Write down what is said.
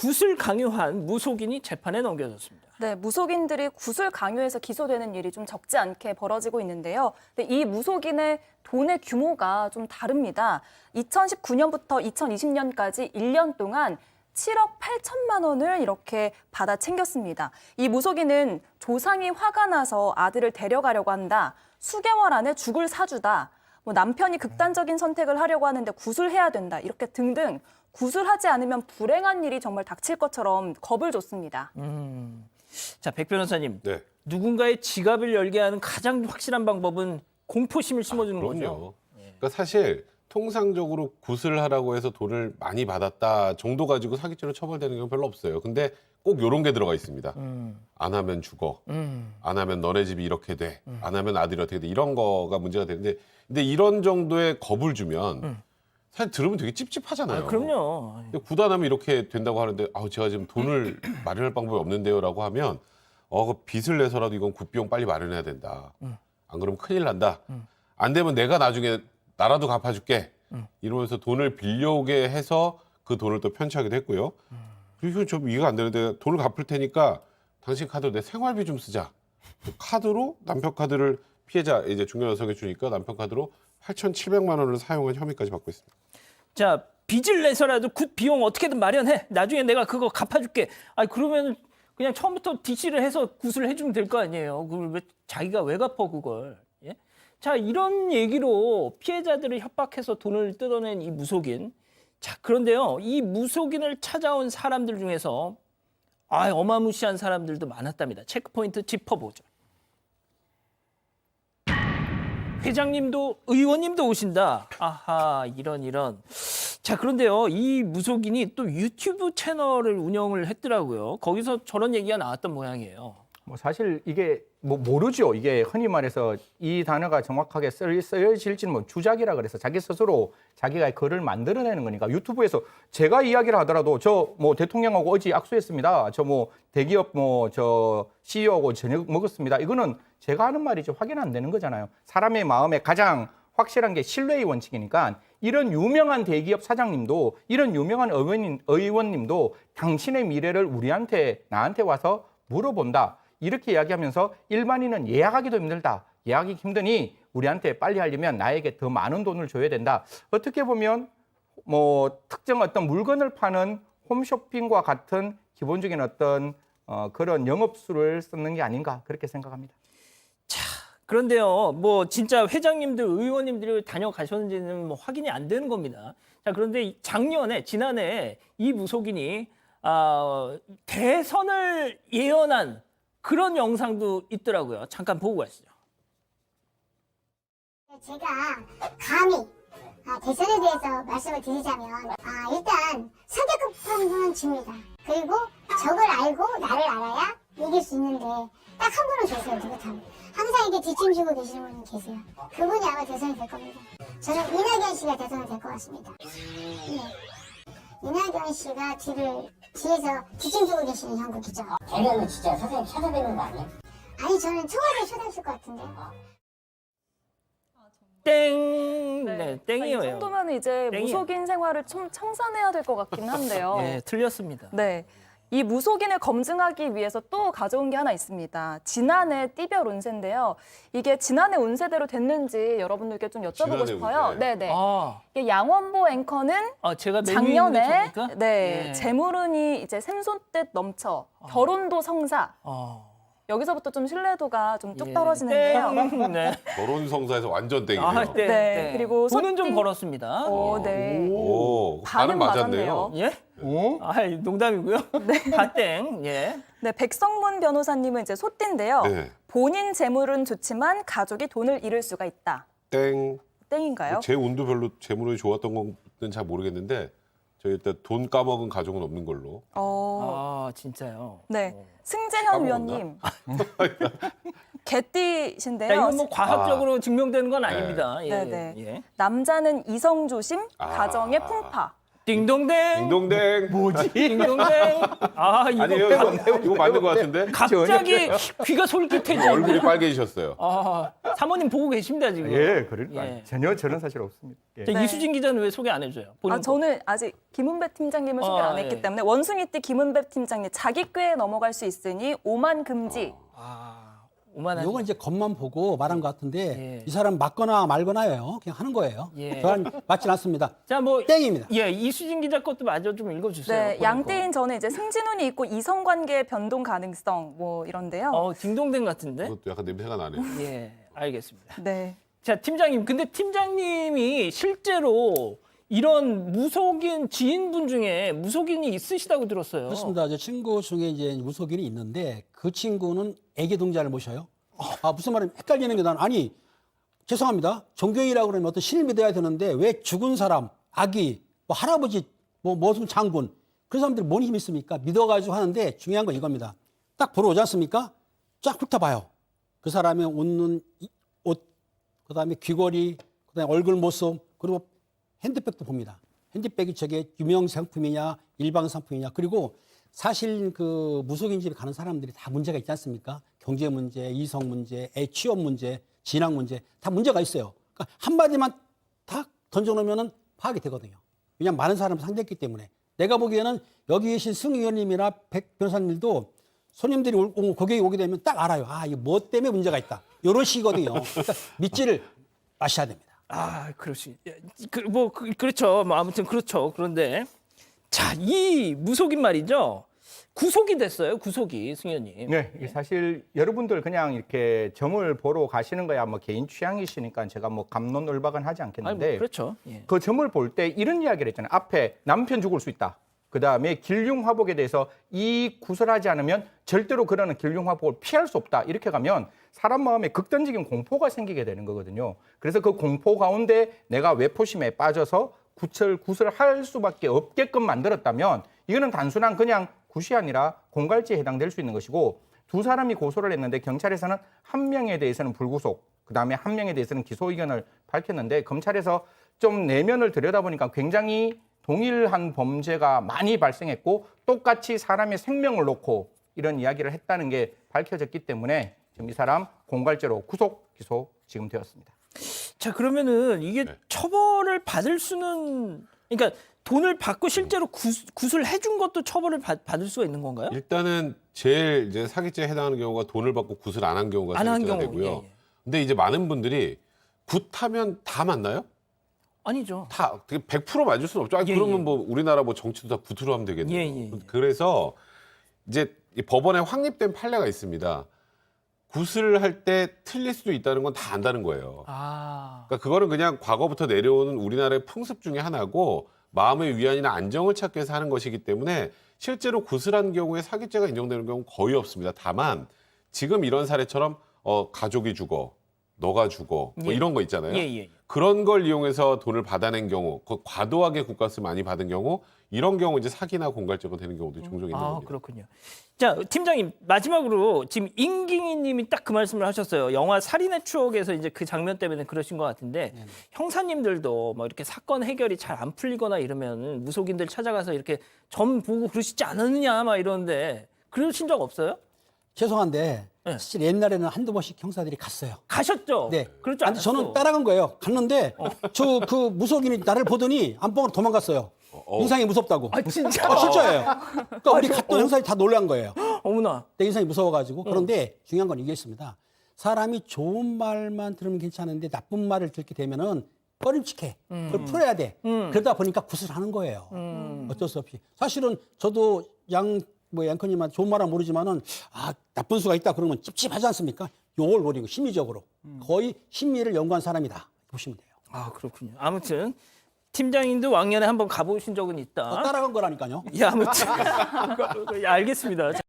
굿을 강요한 무속인이 재판에 넘겨졌습니다. 네, 무속인들이 굿을 강요해서 기소되는 일이 좀 적지 않게 벌어지고 있는데요. 근데 이 무속인의 돈의 규모가 좀 다릅니다. 2019년부터 2020년까지 1년 동안 7억 8천만 원을 이렇게 받아 챙겼습니다. 이 무속인은 조상이 화가 나서 아들을 데려가려고 한다. 수개월 안에 죽을 사주다. 뭐 남편이 극단적인 선택을 하려고 하는데 굿을 해야 된다. 이렇게 등등 굿을 하지 않으면 불행한 일이 정말 닥칠 것처럼 겁을 줬습니다. 자, 백 변호사님. 네. 누군가의 지갑을 열게 하는 가장 확실한 방법은 공포심을 심어주는 거죠. 그럼요. 그러니까 사실 통상적으로 굿을 하라고 해서 돈을 많이 받았다 정도 가지고 사기죄로 처벌되는 경우 별로 없어요. 근데 꼭 이런 게 들어가 있습니다. 안 하면 죽어. 안 하면 너네 집이 이렇게 돼. 안 하면 아들이 어떻게 돼. 이런 거가 문제가 되는데 근데 이런 정도의 겁을 주면 사실 들으면 되게 찝찝하잖아요. 그럼요. 근데 구단하면 이렇게 된다고 하는데 제가 지금 돈을 마련할 방법이 없는데요라고 하면 그 빚을 내서라도 이건 굿비용 빨리 마련해야 된다. 안 그러면 큰일 난다. 안 되면 내가 나중에 나라도 갚아줄게. 이러면서 돈을 빌려오게 해서 그 돈을 또 편취하기도 했고요. 그리고 좀 이해가 안 되는데 돈을 갚을 테니까 당신 카드로 내 생활비 좀 쓰자. 카드로 남편 카드를 피해자 이제 중년 여성에 주니까 남편 카드로 8,700만 원을 사용한 혐의까지 받고 있습니다. 자, 빚을 내서라도 굿 비용 어떻게든 마련해. 나중에 내가 그거 갚아줄게. 그러면 그냥 처음부터 DC를 해서 굿을 해주면 될 거 아니에요. 그걸 왜 자기가 왜 갚아 그걸. 예? 자, 이런 얘기로 피해자들을 협박해서 돈을 뜯어낸 이 무속인. 자, 그런데요. 이 무속인을 찾아온 사람들 중에서 어마무시한 사람들도 많았답니다. 체크포인트 짚어보죠. 회장님도 의원님도 오신다. 아하, 이런. 자, 그런데요. 이 무속인이 또 유튜브 채널을 운영을 했더라고요. 거기서 저런 얘기가 나왔던 모양이에요. 뭐 사실 이게 뭐 모르죠. 이게 흔히 말해서 이 단어가 정확하게 쓰여질지는 뭐 주작이라 그래서 자기 스스로 자기가 글을 만들어내는 거니까 유튜브에서 제가 이야기를 하더라도 저 뭐 대통령하고 어제 악수했습니다. 저 뭐 대기업 저 CEO하고 저녁 먹었습니다. 이거는 제가 하는 말이죠. 확인 안 되는 거잖아요. 사람의 마음에 가장 확실한 게 신뢰의 원칙이니까 이런 유명한 대기업 사장님도 이런 유명한 의원님도 당신의 미래를 나한테 와서 물어본다. 이렇게 이야기하면서 일반인은 예약하기도 힘들다. 예약하기 힘드니 우리한테 빨리 하려면 나에게 더 많은 돈을 줘야 된다. 어떻게 보면 뭐 특정 어떤 물건을 파는 홈쇼핑과 같은 기본적인 어떤 그런 영업수를 쓰는 게 아닌가 그렇게 생각합니다. 그런데요, 뭐 진짜 회장님들, 의원님들이 다녀가셨는지는 뭐 확인이 안 되는 겁니다. 자, 그런데 지난해 이 무속인이 대선을 예언한 그런 영상도 있더라고요. 잠깐 보고 가시죠. 제가 감히 대선에 대해서 말씀을 드리자면 일단 성격 급한 분은 집니다. 그리고 적을 알고 나를 알아야 이길 수 있는데 딱 한 분은 계세요. 누구든 항상 이렇게 뒷짐지고 계시는 분이 계세요. 그분이 아마 대선이 될 겁니다. 저는 이낙연 씨가 대선이 될 것 같습니다. 네. 이낙연 씨가 뒤에서 뒷짐지고 계시는 형국이죠. 되려면 진짜 선생님 찾아뵙는 거 아니야? 아니 저는 청와대에 초대했을 것 같은데. 땡! 네, 이 땡이에요. 정도면 이제 땡이에요. 무속인 생활을 좀 청산해야 될 것 같긴 한데요. 네, 틀렸습니다. 네. 이 무속인을 검증하기 위해서 또 가져온 게 하나 있습니다. 지난해 띠별 운세인데요. 이게 지난해 운세대로 됐는지 여러분들께 좀 여쭤보고 지난해 싶어요. 운세. 네네. 이게 양원보 앵커는 제가 작년에 네. 재물운이 이제 샘솟듯 넘쳐 결혼도 성사. 여기서부터 좀 신뢰도가 좀 뚝 떨어지는데요. 네. 결혼 성사에서 완전 땡이네요. 네. 그리고 돈은 좀 소띠- 벌었습니다. 네. 반은 맞았네요. 예? 농담이고요. 다 땡. 예. 네, 백성문 변호사님은 이제 소띠인데요. 네. 본인 재물은 좋지만 가족이 돈을 잃을 수가 있다. 땡. 땡인가요? 제 운도 별로 재물운이 좋았던 건 잘 모르겠는데 저희 일단 돈 까먹은 가족은 없는 걸로. 진짜요? 네. 승재현 까먹었나? 위원님. 개띠신데요. 야, 이건 뭐 과학적으로 증명되는 건 아닙니다. 예, 네네. 예. 남자는 이성 조심, 아. 가정의 풍파. 띵동댕. 딩동댕. 뭐지? 띵동댕. 아 이거 아니에요. 이거 맞는 것 같은데. 갑자기 귀가 솔깃해지네. 얼굴이 빨개지셨어요. 아, 사모님 보고 계십니다 지금. 예, 그러니까 예. 전혀 저런 사실 없습니다. 예. 자, 네. 이수진 기자는 왜 소개 안 해줘요? 본인 거. 저는 아직 김은배 팀장님을 소개를 안 했기 예. 때문에 원숭이띠 김은배 팀장님 자기 꾀에 넘어갈 수 있으니 오만 금지. 오만한. 이건 이제 겉만 보고 말한 것 같은데 예. 이 사람 맞거나 말거나예요. 그냥 하는 거예요. 예. 저는 맞진 않습니다. 자, 뭐 땡입니다. 예, 이수진 기자 것도 마저 좀 읽어주세요. 네, 본인 거. 양떼인 전에 이제 승진운이 있고 이성관계 변동 가능성 뭐 이런데요. 딩동댕 같은데? 그것도 약간 냄새가 나네요. 예, 알겠습니다. 네. 자, 팀장님, 근데 팀장님이 실제로 이런 무속인 지인분 중에 무속인이 있으시다고 들었어요. 그렇습니다. 제 친구 중에 이제 무속인이 있는데 그 친구는 애기 동자를 모셔요. 무슨 말이면 헷갈리는 게 나는 아니 죄송합니다. 종교인이라고 그러면 어떤 신을 믿어야 되는데 왜 죽은 사람, 아기, 뭐 할아버지, 뭐 무슨 장군 그런 사람들이 뭔 힘이 있습니까? 믿어가지고 하는데 중요한 건 이겁니다. 딱 보러 오지 않습니까? 쫙 훑어봐요. 그 사람의 웃는 옷, 그다음에 귀걸이, 그다음에 얼굴 모습 그리고 핸드백도 봅니다. 핸드백이 저게 유명 상품이냐 일반 상품이냐 그리고 사실 그 무속인 집에 가는 사람들이 다 문제가 있지 않습니까? 경제 문제, 이성 문제, 취업 문제, 진학 문제 다 문제가 있어요. 그러니까 한마디만 탁 던져놓으면 파악이 되거든요. 왜냐하면 많은 사람을 상대했기 때문에 내가 보기에는 여기 계신 승 의원님이나 백 변호사님들도 손님들이 고객이 오게 되면 딱 알아요. 이거 뭐 때문에 문제가 있다. 이런 식이거든요. 그러니까 믿지를 마셔야 됩니다. 그렇지. 그렇죠. 뭐 아무튼 그렇죠. 그런데 자, 이 무속인 말이죠. 구속이 됐어요. 구속이 승현님. 네, 이게 사실 여러분들 그냥 이렇게 점을 보러 가시는 거야 뭐 개인 취향이시니까 제가 뭐 갑론을박은 하지 않겠는데 그렇죠. 예. 그 점을 볼 때 이런 이야기를 했잖아요. 앞에 남편 죽을 수 있다. 그다음에 길흉화복에 대해서 이 구설하지 않으면 절대로 그러는 길흉화복을 피할 수 없다. 이렇게 가면 사람 마음에 극단적인 공포가 생기게 되는 거거든요. 그래서 그 공포 가운데 내가 외포심에 빠져서 구설할 수밖에 없게끔 만들었다면 이거는 단순한 그냥 굿이 아니라 공갈죄에 해당될 수 있는 것이고 두 사람이 고소를 했는데 경찰에서는 한 명에 대해서는 불구속, 그다음에 한 명에 대해서는 기소 의견을 밝혔는데 검찰에서 좀 내면을 들여다보니까 굉장히 동일한 범죄가 많이 발생했고 똑같이 사람의 생명을 놓고 이런 이야기를 했다는 게 밝혀졌기 때문에 지금 이 사람 공갈죄로 구속, 기소 지금 되었습니다. 자, 그러면은 이게 네. 처벌을 받을 수는 그러니까 돈을 받고 실제로 구술 해준 것도 처벌을 받을 수가 있는 건가요? 일단은 제일 이제 사기죄에 해당하는 경우가 돈을 받고 굿을 안 한 경우가 안 한 사기죄가 경우, 되고요. 예. 근데 이제 많은 분들이 굿하면 다 맞나요? 아니죠. 다 100% 맞을 수는 없죠. 예, 그러면 예. 뭐 우리나라 뭐 정치도 다 굿으로 하면 되겠네요. 예, 예, 예. 그래서 이제 이 법원에 확립된 판례가 있습니다. 굿을 할 때 틀릴 수도 있다는 건 다 안다는 거예요. 그러니까 그거는 그냥 과거부터 내려오는 우리나라의 풍습 중에 하나고 마음의 위안이나 안정을 찾기 위해서 하는 것이기 때문에 실제로 굿을 한 경우에 사기죄가 인정되는 경우는 거의 없습니다. 다만 지금 이런 사례처럼 가족이 죽어, 너가 죽어 뭐 예. 이런 거 있잖아요. 예. 그런 걸 이용해서 돈을 받아낸 경우, 과도하게 굿값을 많이 받은 경우 이런 경우 이제 사기나 공갈죄가 되는 경우도 종종 있는 겁니다. 그렇군요. 자, 팀장님 마지막으로 지금 임기희님이 딱 그 말씀을 하셨어요. 영화 살인의 추억에서 이제 그 장면 때문에 그러신 것 같은데 형사님들도 뭐 이렇게 사건 해결이 잘 안 풀리거나 이러면 무속인들 찾아가서 이렇게 점 보고 그러시지 않았느냐 막 이러는데 그러신 적 없어요? 죄송한데 네. 사실 옛날에는 한두 번씩 형사들이 갔어요. 가셨죠? 네. 그렇죠. 아니, 저는 따라간 거예요. 갔는데 저 그 무속인이 나를 보더니 안방으로 도망갔어요. 인상이 무섭다고. 진짜? 실제예요. 그러니까 우리 갔던 형사들이 다 놀란 거예요. 어머나. 내 인상이 무서워가지고. 그런데 중요한 건 이게 있습니다. 사람이 좋은 말만 들으면 괜찮은데 나쁜 말을 듣게 되면은 꺼림칙해. 그걸 풀어야 돼. 그러다 보니까 굿을 하는 거예요. 어쩔 수 없이. 사실은 저도 양커님한테 좋은 말은 모르지만은 나쁜 수가 있다 그러면 찝찝하지 않습니까? 욕을 노리고 심리적으로 거의 심리를 연구한 사람이다 보시면 돼요. 그렇군요. 아무튼 팀장님도 왕년에 한번 가보신 적은 있다. 따라간 거라니까요. 예, 아무튼 알겠습니다. 자,